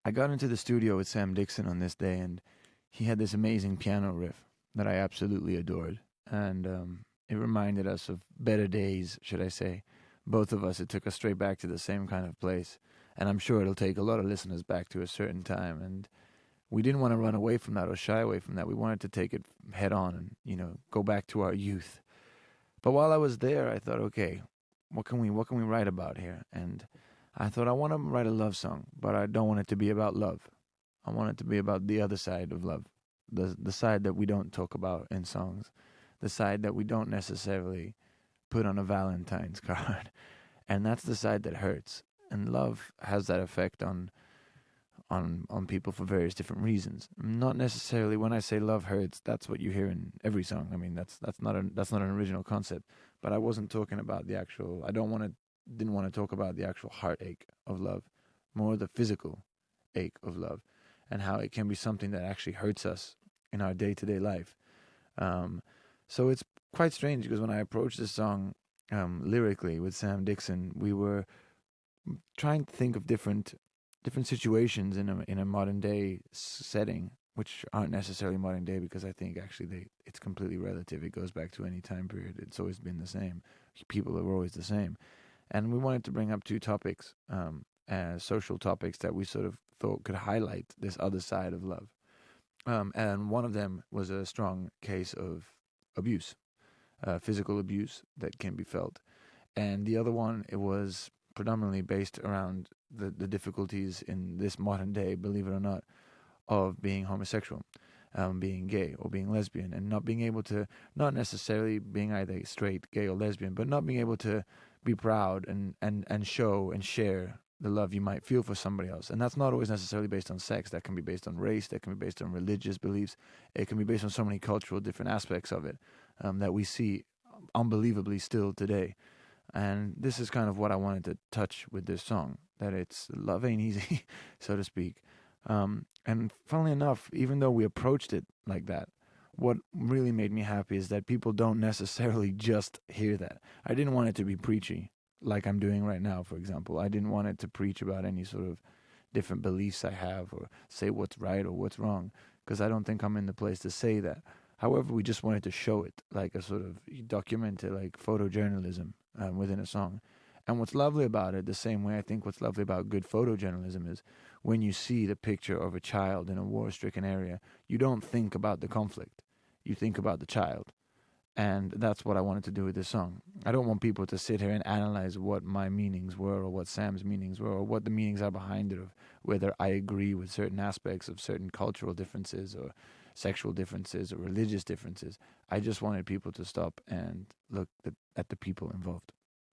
I got into the studio with Sam Dixon on this day, and he had this amazing piano riff that I absolutely adored. And it reminded us of better days, should I say. Both of us, it took us straight back to the same kind of place. And I'm sure it'll take a lot of listeners back to a certain time. And we didn't want to run away from that or shy away from that. We wanted to take it head on and, go back to our youth. But while I was there, I thought, okay, what can we write about here? And I thought I want to write a love song, but I don't want it to be about love. I want it to be about the other side of love, the side that we don't talk about in songs, the side that we don't necessarily put on a Valentine's card, and that's the side that hurts. And love has that effect on people for various different reasons. Not necessarily when I say love hurts, that's what you hear in every song. I mean, that's not an original concept. But I wasn't talking about the actual. Didn't want to talk about the actual heartache of love, more the physical ache of love, and how it can be something that actually hurts us in our day to day life. So it's quite strange because when I approached this song lyrically with Sam Dixon, we were trying to think of different situations in a modern day setting, which aren't necessarily modern day because I think actually it's completely relative. It goes back to any time period. It's always been the same. People are always the same, and we wanted to bring up two topics, as social topics that we sort of thought could highlight this other side of love. And one of them was a strong case of abuse, physical abuse that can be felt, and the other one, it was predominantly based around the difficulties in this modern day, believe it or not, of being homosexual, being gay or being lesbian, and not being able to, not necessarily being either straight, gay, or lesbian, but not being able to be proud and show and share the love you might feel for somebody else. And that's not always necessarily based on sex. That can be based on race. That can be based on religious beliefs. It can be based on so many cultural different aspects of it that we see unbelievably still today. And this is kind of what I wanted to touch with this song, that it's love ain't easy, so to speak. And funnily enough, even though we approached it like that, what really made me happy is that people don't necessarily just hear that. I didn't want it to be preachy, like I'm doing right now, for example. I didn't want it to preach about any sort of different beliefs I have or say what's right or what's wrong, because I don't think I'm in the place to say that. However, we just wanted to show it like a sort of documented, like photojournalism within a song. And what's lovely about it, the same way I think what's lovely about good photojournalism is when you see the picture of a child in a war stricken area, you don't think about the conflict, you think about the child. And that's what I wanted to do with this song. I don't want people to sit here and analyze what my meanings were or what Sam's meanings were or what the meanings are behind it, of whether I agree with certain aspects of certain cultural differences or sexual differences or religious differences. I just wanted people to stop and look at the people involved.